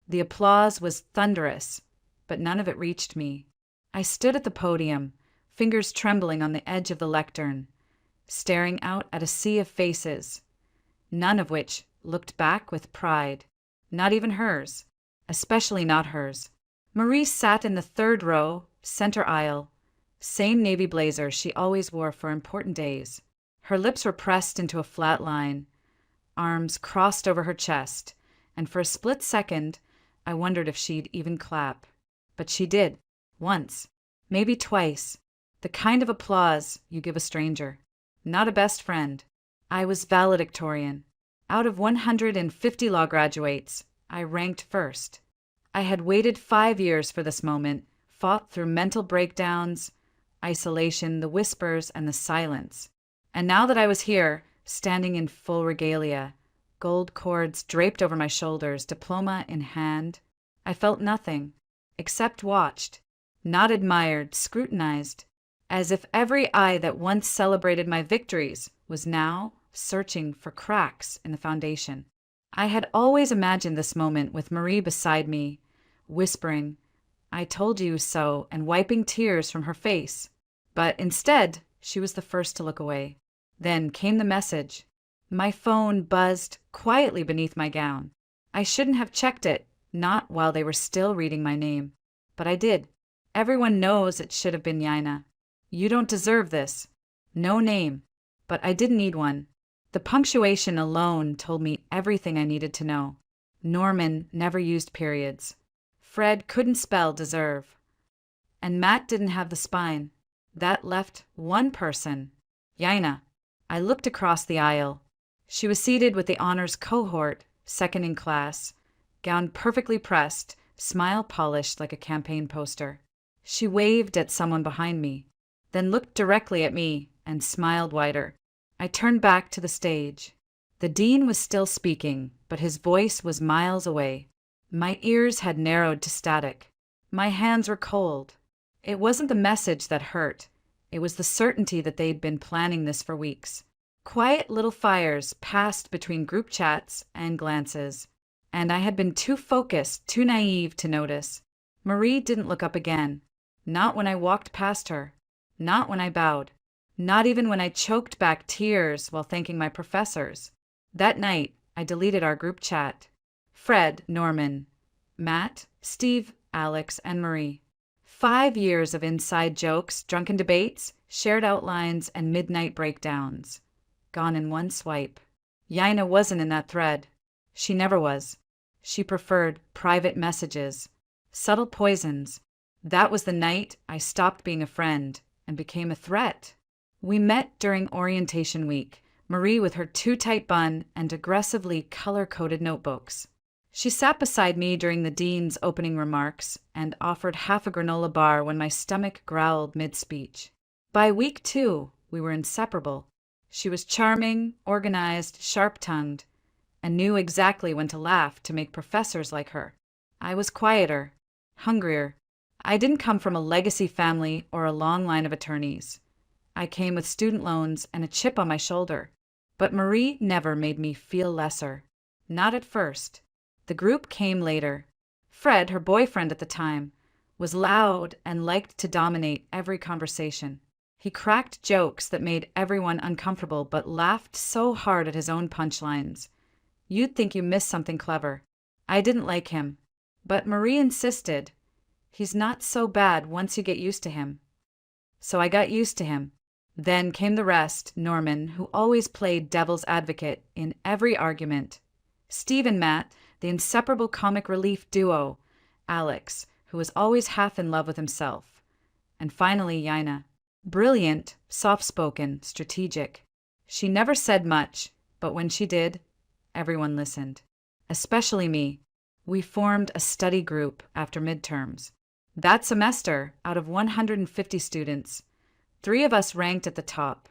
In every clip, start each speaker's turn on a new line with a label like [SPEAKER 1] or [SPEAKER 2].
[SPEAKER 1] The applause was thunderous, but none of it reached me. I stood at the podium, fingers trembling on the edge of the lectern, staring out at a sea of faces, none of which looked back with pride. Not even hers, especially not hers. Marie sat in the third row, center aisle, same navy blazer she always wore for important days. Her lips were pressed into a flat line, arms crossed over her chest, and for a split second, I wondered if she'd even clap. But she did, once, maybe twice, the kind of applause you give a stranger, not a best friend. I was valedictorian. Out of 150 law graduates, I ranked first. I had waited 5 years for this moment, fought through mental breakdowns, isolation, the whispers, and the silence. And now that I was here, standing in full regalia, gold cords draped over my shoulders, diploma in hand, I felt nothing, except watched, not admired, scrutinized, as if every eye that once celebrated my victories was now searching for cracks in the foundation. I had always imagined this moment with Marie beside me, whispering, "I told you so," and wiping tears from her face. But instead, she was the first to look away. Then came the message. My phone buzzed quietly beneath my gown. I shouldn't have checked it, not while they were still reading my name. But I did. Everyone knows it should have been Yaina. You don't deserve this. No name. But I didn't need one. The punctuation alone told me everything I needed to know. Norman never used periods. Fred couldn't spell deserve. And Matt didn't have the spine. That left one person. Yaina. I looked across the aisle. She was seated with the honors cohort, second in class, gown perfectly pressed, smile polished like a campaign poster. She waved at someone behind me, then looked directly at me and smiled wider. I turned back to the stage. The dean was still speaking, but his voice was miles away. My ears had narrowed to static. My hands were cold. It wasn't the message that hurt. It was the certainty that they'd been planning this for weeks. Quiet little fires passed between group chats and glances, and I had been too focused, too naive to notice. Marie didn't look up again. Not when I walked past her. Not when I bowed. Not even when I choked back tears while thanking my professors. That night, I deleted our group chat. Fred, Norman, Matt, Steve, Alex, and Marie. 5 years of inside jokes, drunken debates, shared outlines, and midnight breakdowns. Gone in one swipe. Yaina wasn't in that thread. She never was. She preferred private messages, subtle poisons. That was the night I stopped being a friend and became a threat. We met during orientation week, Marie with her too-tight bun and aggressively color-coded notebooks. She sat beside me during the dean's opening remarks and offered half a granola bar when my stomach growled mid-speech. By week 2, we were inseparable. She was charming, organized, sharp-tongued, and knew exactly when to laugh to make professors like her. I was quieter, hungrier. I didn't come from a legacy family or a long line of attorneys. I came with student loans and a chip on my shoulder. But Marie never made me feel lesser. Not at first. The group came later. Fred, her boyfriend at the time, was loud and liked to dominate every conversation. He cracked jokes that made everyone uncomfortable but laughed so hard at his own punchlines. You'd think you missed something clever. I didn't like him. But Marie insisted. He's not so bad once you get used to him. So I got used to him. Then came the rest, Norman, who always played devil's advocate in every argument. Steve and Matt, the inseparable comic relief duo. Alex, who was always half in love with himself. And finally, Yaina. Brilliant, soft-spoken, strategic. She never said much, but when she did, everyone listened. Especially me. We formed a study group after midterms. That semester, out of 150 students, 3 of us ranked at the top.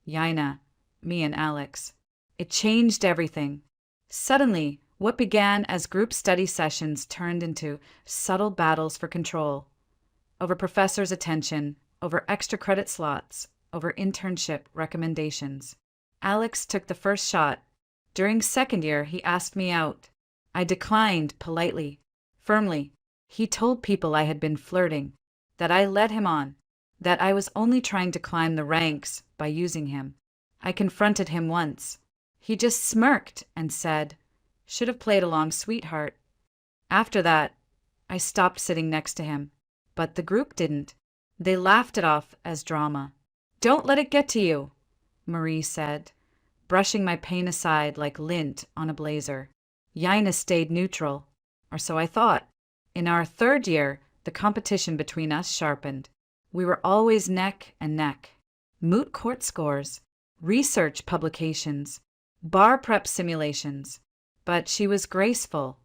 [SPEAKER 1] Yaina, me, and Alex. It changed everything. Suddenly, what began as group study sessions turned into subtle battles for control. Over professors' attention, over extra credit slots, over internship recommendations. Alex took the first shot. During second year, he asked me out. I declined politely. Firmly. He told people I had been flirting, that I led him on, that I was only trying to climb the ranks by using him. I confronted him once. He just smirked and said, "Should have played along, sweetheart." After that, I stopped sitting next to him, but the group didn't. They laughed it off as drama. "Don't let it get to you," Marie said, brushing my pain aside like lint on a blazer. Yaina stayed neutral, or so I thought. In our third year, the competition between us sharpened. We were always neck and neck. Moot court scores, research publications, bar prep simulations. But she was graceful,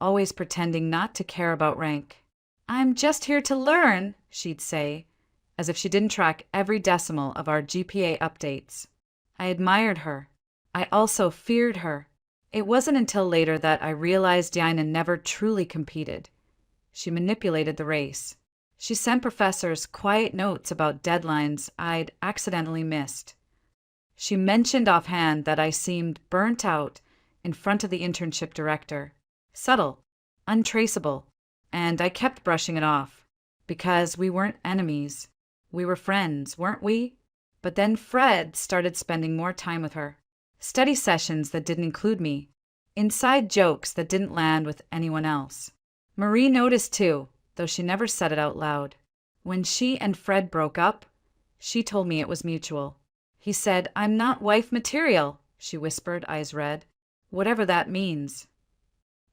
[SPEAKER 1] always pretending not to care about rank. "I'm just here to learn," she'd say, as if she didn't track every decimal of our GPA updates. I admired her. I also feared her. It wasn't until later that I realized Yaina never truly competed. She manipulated the race. She sent professors quiet notes about deadlines I'd accidentally missed. She mentioned offhand that I seemed burnt out in front of the internship director. Subtle, untraceable, and I kept brushing it off. Because we weren't enemies. We were friends, weren't we? But then Fred started spending more time with her. Study sessions that didn't include me. Inside jokes that didn't land with anyone else. Marie noticed too, though she never said it out loud. When she and Fred broke up, she told me it was mutual. He said, "I'm not wife material," she whispered, eyes red. Whatever that means.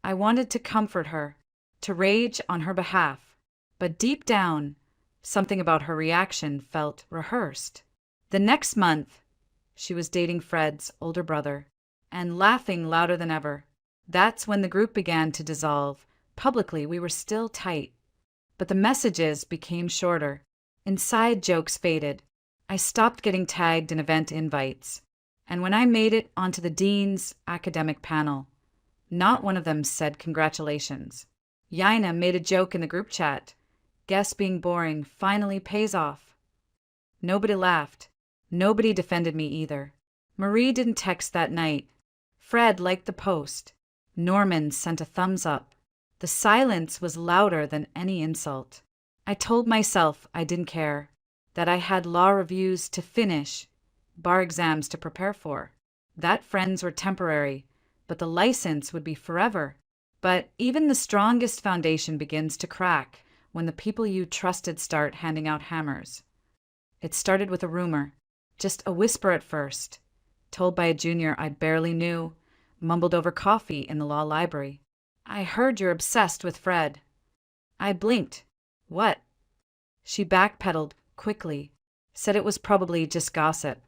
[SPEAKER 1] I wanted to comfort her, to rage on her behalf, but deep down, something about her reaction felt rehearsed. The next month, she was dating Fred's older brother, and laughing louder than ever. That's when the group began to dissolve. Publicly, we were still tight. But the messages became shorter. Inside jokes faded. I stopped getting tagged in event invites. And when I made it onto the dean's academic panel, not one of them said congratulations. Yaina made a joke in the group chat. "Guess being boring finally pays off." Nobody laughed. Nobody defended me either. Marie didn't text that night. Fred liked the post. Norman sent a thumbs up. The silence was louder than any insult. I told myself I didn't care, that I had law reviews to finish, bar exams to prepare for, that friends were temporary, but the license would be forever. But even the strongest foundation begins to crack when the people you trusted start handing out hammers. It started with a rumor, just a whisper at first, told by a junior I barely knew, mumbled over coffee in the law library. "I heard you're obsessed with Fred." I blinked. "What?" She backpedaled quickly, said it was probably just gossip.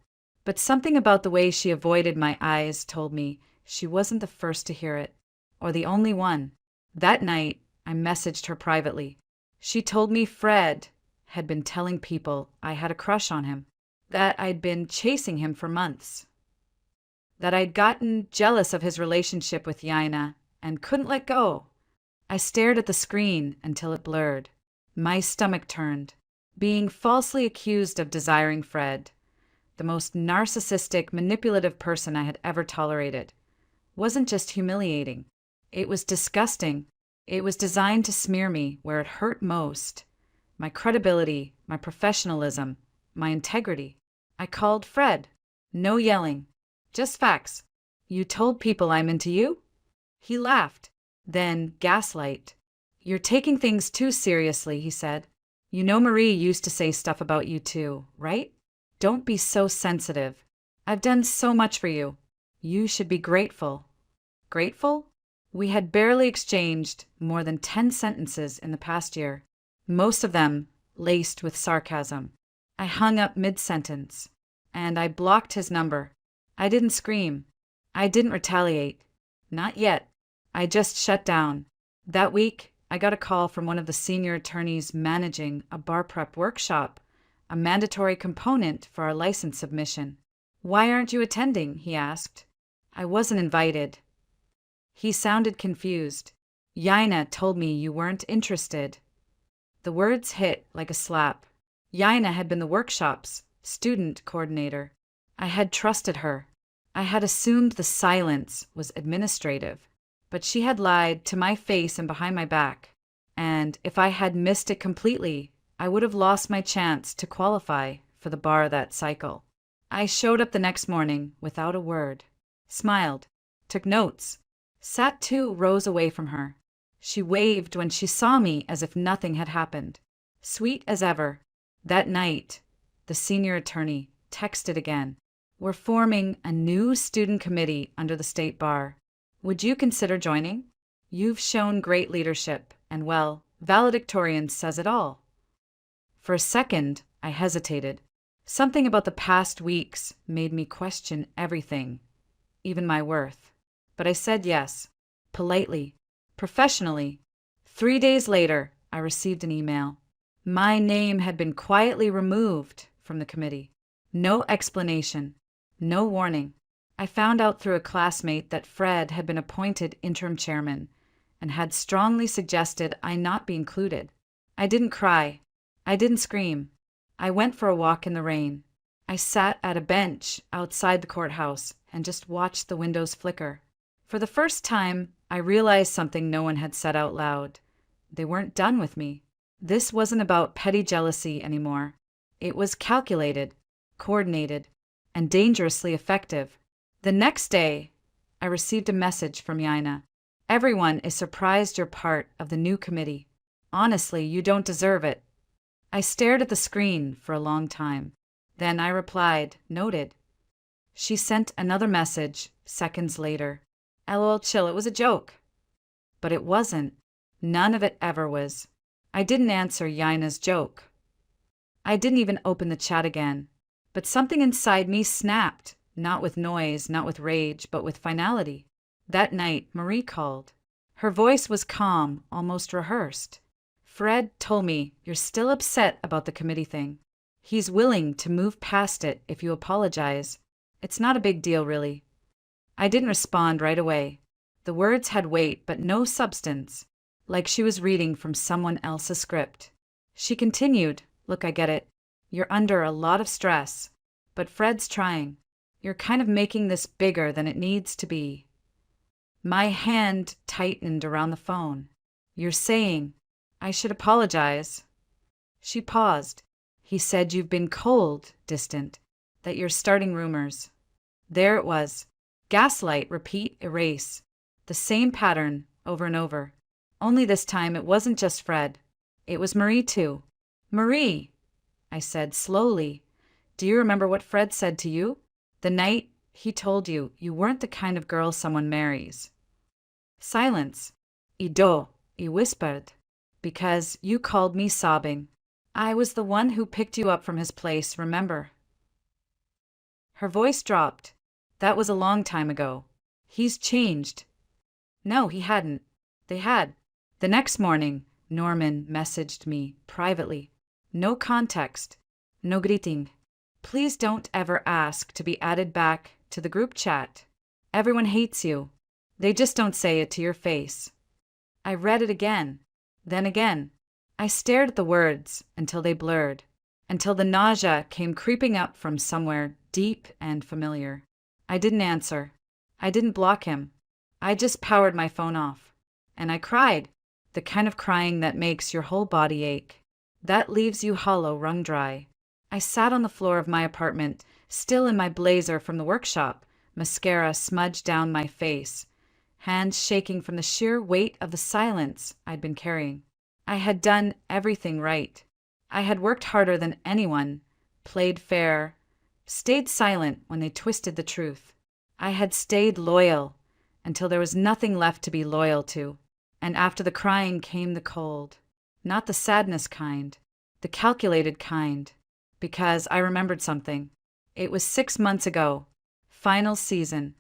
[SPEAKER 1] But something about the way she avoided my eyes told me she wasn't the first to hear it, or the only one. That night, I messaged her privately. She told me Fred had been telling people I had a crush on him, that I'd been chasing him for months, that I'd gotten jealous of his relationship with Yaina and couldn't let go. I stared at the screen until it blurred. My stomach turned. Being falsely accused of desiring Fred, the most narcissistic, manipulative person I had ever tolerated, wasn't just humiliating. It was disgusting. It was designed to smear me where it hurt most. My credibility, my professionalism, my integrity. I called Fred. No yelling. Just facts. "You told people I'm into you?" He laughed. Then gaslight. "You're taking things too seriously," he said. "You know Marie used to say stuff about you too, right? Don't be so sensitive. I've done so much for you. You should be grateful." Grateful? We had barely exchanged more than 10 sentences in the past year, most of them laced with sarcasm. I hung up mid-sentence, and I blocked his number. I didn't scream. I didn't retaliate. Not yet. I just shut down. That week, I got a call from one of the senior attorneys managing a bar prep workshop, a mandatory component for our license submission. "Why aren't you attending?" he asked. I wasn't invited. He sounded confused. "Yaina told me you weren't interested." The words hit like a slap. Yaina had been the workshop's student coordinator. I had trusted her. I had assumed the silence was administrative. But she had lied to my face and behind my back. And if I had missed it completely, I would have lost my chance to qualify for the bar that cycle. I showed up the next morning without a word, smiled, took notes, sat 2 rows away from her. She waved when she saw me as if nothing had happened. Sweet as ever. That night, the senior attorney texted again. We're forming a new student committee under the state bar. Would you consider joining? You've shown great leadership, and well, valedictorian says it all. For a second, I hesitated. Something about the past weeks made me question everything, even my worth. But I said yes, politely, professionally. 3 days later, I received an email. My name had been quietly removed from the committee. No explanation, no warning. I found out through a classmate that Fred had been appointed interim chairman and had strongly suggested I not be included. I didn't cry. I didn't scream. I went for a walk in the rain. I sat at a bench outside the courthouse and just watched the windows flicker. For the first time, I realized something no one had said out loud. They weren't done with me. This wasn't about petty jealousy anymore. It was calculated, coordinated, and dangerously effective. The next day, I received a message from Yaina. Everyone is surprised you're part of the new committee. Honestly, you don't deserve it. I stared at the screen for a long time. Then I replied, noted. She sent another message seconds later. LOL chill, it was a joke. But it wasn't. None of it ever was. I didn't answer Yaina's joke. I didn't even open the chat again. But something inside me snapped, not with noise, not with rage, but with finality. That night, Marie called. Her voice was calm, almost rehearsed. Fred told me, you're still upset about the committee thing. He's willing to move past it if you apologize. It's not a big deal, really. I didn't respond right away. The words had weight, but no substance, like she was reading from someone else's script. She continued, look, I get it. You're under a lot of stress, but Fred's trying. You're kind of making this bigger than it needs to be. My hand tightened around the phone. You're saying I should apologize. She paused. He said you've been cold, distant, that you're starting rumors. There it was. Gaslight, repeat, erase. The same pattern over and over. Only this time it wasn't just Fred. It was Marie too. Marie, I said slowly. Do you remember what Fred said to you? The night he told you you weren't the kind of girl someone marries. Silence. Ido, he whispered. Because you called me sobbing. I was the one who picked you up from his place, remember? Her voice dropped. That was a long time ago. He's changed. No, he hadn't. They had. The next morning, Norman messaged me privately. No context. No greeting. Please don't ever ask to be added back to the group chat. Everyone hates you. They just don't say it to your face. I read it again. Then again. I stared at the words until they blurred, until the nausea came creeping up from somewhere deep and familiar. I didn't answer. I didn't block him. I just powered my phone off. And I cried, the kind of crying that makes your whole body ache. That leaves you hollow, wrung dry. I sat on the floor of my apartment, still in my blazer from the workshop, mascara smudged down my face, hands shaking from the sheer weight of the silence I'd been carrying. I had done everything right. I had worked harder than anyone, played fair, stayed silent when they twisted the truth. I had stayed loyal until there was nothing left to be loyal to. And after the crying came the cold. Not the sadness kind, the calculated kind. Because I remembered something. It was 6 months ago, final season.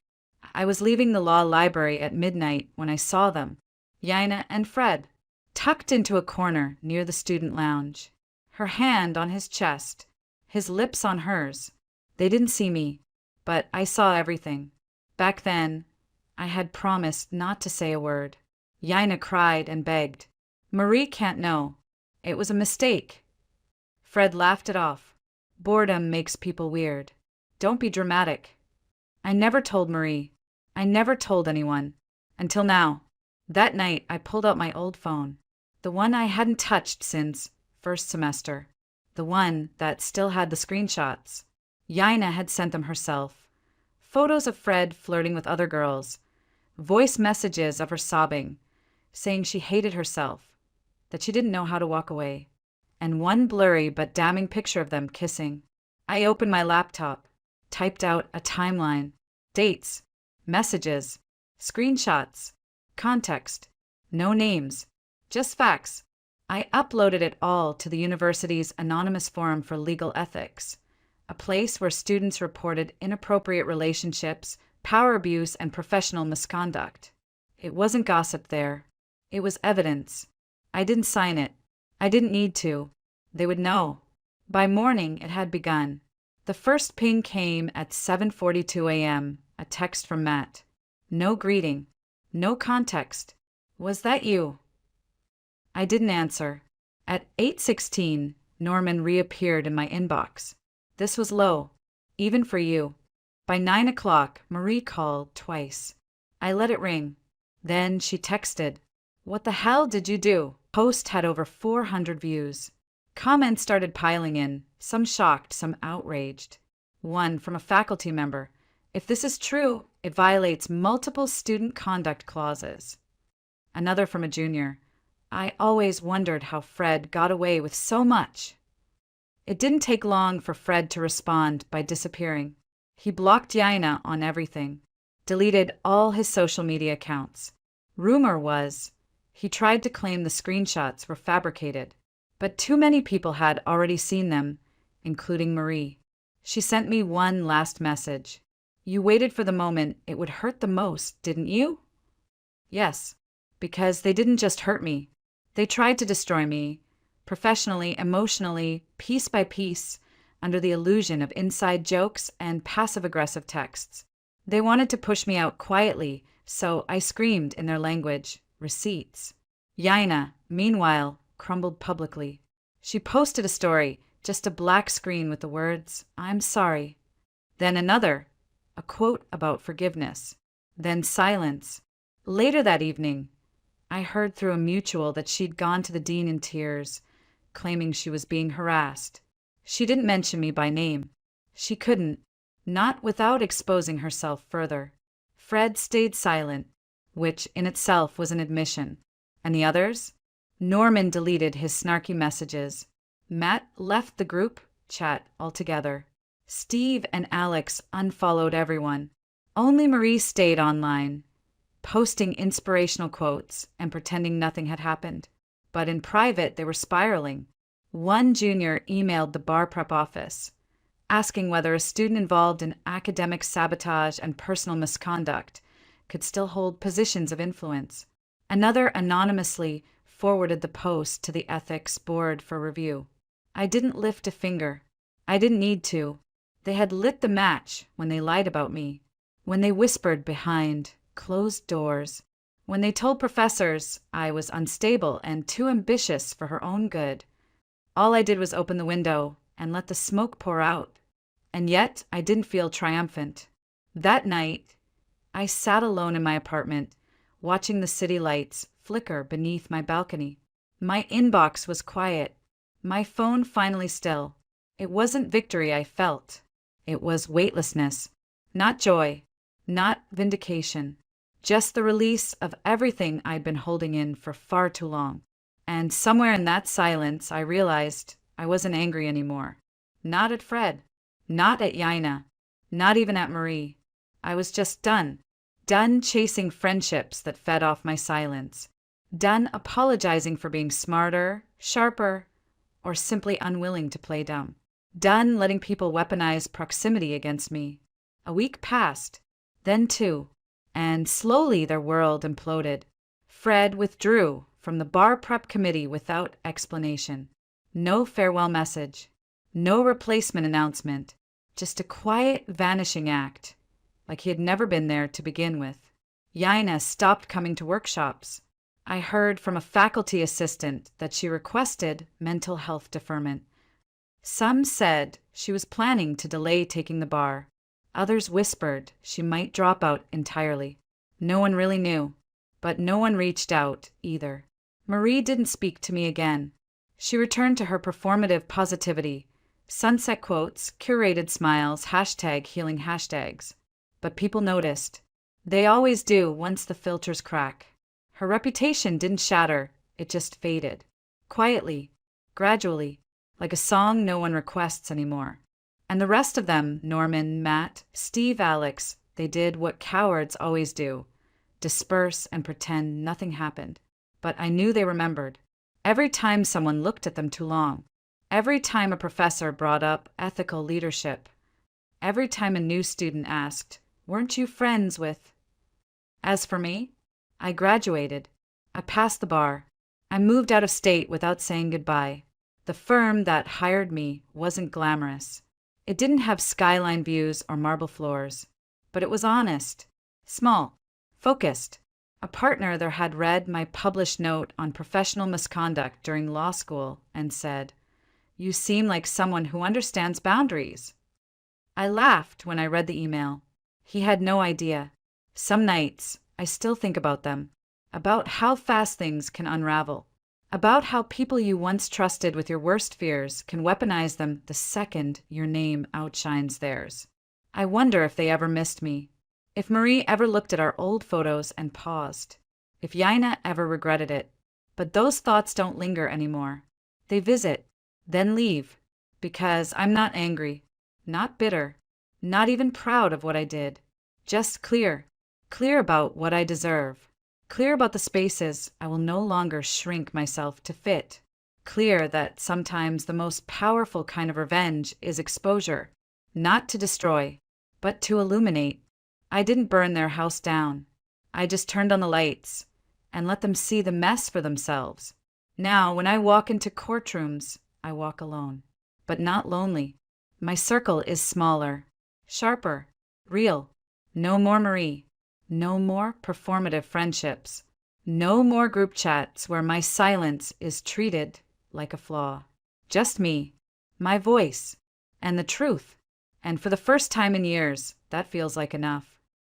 [SPEAKER 1] I was leaving the law library at midnight when I saw them, Yaina and Fred, tucked into a corner near the student lounge, her hand on his chest, his lips on hers. They didn't see me, but I saw everything. Back then, I had promised not to say a word. Yaina cried and begged. Marie can't know. It was a mistake. Fred laughed it off. Boredom makes people weird. Don't be dramatic. I never told Marie. I never told anyone. Until now. That night, I pulled out my old phone. The one I hadn't touched since first semester. The one that still had the screenshots. Yaina had sent them herself. Photos of Fred flirting with other girls. Voice messages of her sobbing, saying she hated herself, that she didn't know how to walk away. And one blurry but damning picture of them kissing. I opened my laptop, typed out a timeline, dates, messages, screenshots, context, no names, just facts. I uploaded it all to the university's anonymous forum for legal ethics, a place where students reported inappropriate relationships, power abuse, and professional misconduct. It wasn't gossip there. It was evidence. I didn't sign it. I didn't need to. They would know. By morning, it had begun. The first ping came at 7:42 a.m., a text from Matt. No greeting. No context. Was that you? I didn't answer. At 8:16, Norman reappeared in my inbox. This was low, even for you. By 9 o'clock, Marie called twice. I let it ring. Then she texted, "What the hell did you do?" Post had over 400 views. Comments started piling in, some shocked, some outraged. One from a faculty member. If this is true, it violates multiple student conduct clauses. Another from a junior. I always wondered how Fred got away with so much. It didn't take long for Fred to respond by disappearing. He blocked Yaina on everything, deleted all his social media accounts. Rumor was he tried to claim the screenshots were fabricated, but too many people had already seen them, including Marie. She sent me one last message. You waited for the moment it would hurt the most, didn't you? Yes, because they didn't just hurt me. They tried to destroy me, professionally, emotionally, piece by piece, under the illusion of inside jokes and passive-aggressive texts. They wanted to push me out quietly, so I screamed in their language, receipts. Yaina, meanwhile, crumbled publicly. She posted a story, just a black screen with the words, "I'm sorry." Then another, a quote about forgiveness. Then silence. Later that evening, I heard through a mutual that she'd gone to the dean in tears, claiming she was being harassed. She didn't mention me by name. She couldn't, not without exposing herself further. Fred stayed silent, which in itself was an admission. And the others? Norman deleted his snarky messages. Matt left the group chat altogether. Steve and Alex unfollowed everyone. Only Marie stayed online, posting inspirational quotes and pretending nothing had happened. But in private, they were spiraling. One junior emailed the bar prep office, asking whether a student involved in academic sabotage and personal misconduct could still hold positions of influence. Another anonymously forwarded the post to the ethics board for review. I didn't lift a finger. I didn't need to. They had lit the match when they lied about me, when they whispered behind closed doors, when they told professors I was unstable and too ambitious for her own good. All I did was open the window and let the smoke pour out. And yet I didn't feel triumphant. That night, I sat alone in my apartment, watching the city lights flicker beneath my balcony. My inbox was quiet, my phone finally still. It wasn't victory I felt. It was weightlessness, not joy, not vindication, just the release of everything I'd been holding in for far too long. And somewhere in that silence, I realized I wasn't angry anymore. Not at Fred, not at Yaina, not even at Marie. I was just done. Done chasing friendships that fed off my silence. Done apologizing for being smarter, sharper, or simply unwilling to play dumb. Done letting people weaponize proximity against me. A week passed, then two, and slowly their world imploded. Fred withdrew from the bar prep committee without explanation. No farewell message, no replacement announcement, just a quiet vanishing act, like he had never been there to begin with. Yaina stopped coming to workshops. I heard from a faculty assistant that she requested mental health deferment. Some said she was planning to delay taking the bar. Others whispered she might drop out entirely. No one really knew. But no one reached out, either. Marie didn't speak to me again. She returned to her performative positivity. Sunset quotes, curated smiles, #healing hashtags. But people noticed. They always do once the filters crack. Her reputation didn't shatter, it just faded. Quietly, gradually, like a song no one requests anymore. And the rest of them, Norman, Matt, Steve, Alex, they did what cowards always do. Disperse and pretend nothing happened. But I knew they remembered. Every time someone looked at them too long. Every time a professor brought up ethical leadership. Every time a new student asked, "Weren't you friends with?" As for me, I graduated. I passed the bar. I moved out of state without saying goodbye. The firm that hired me wasn't glamorous. It didn't have skyline views or marble floors. But it was honest, small, focused. A partner there had read my published note on professional misconduct during law school and said, "You seem like someone who understands boundaries." I laughed when I read the email. He had no idea. Some nights, I still think about them, about how fast things can unravel, about how people you once trusted with your worst fears can weaponize them the second your name outshines theirs. I wonder if they ever missed me, if Marie ever looked at our old photos and paused, if Yaina ever regretted it. But those thoughts don't linger anymore. They visit, then leave, because I'm not angry, not bitter, not even proud of what I did. Just clear about what I deserve, clear about the spaces I will no longer shrink myself to fit, clear that sometimes the most powerful kind of revenge is exposure, not to destroy, but to illuminate. I didn't burn their house down. I just turned on the lights and let them see the mess for themselves. Now, when I walk into courtrooms, I walk alone, but not lonely. My circle is smaller, sharper, real. No more Marie. No more performative friendships. No more group chats where my silence is treated like a flaw. Just me, my voice, and the truth. And for the first time in years, that feels like enough.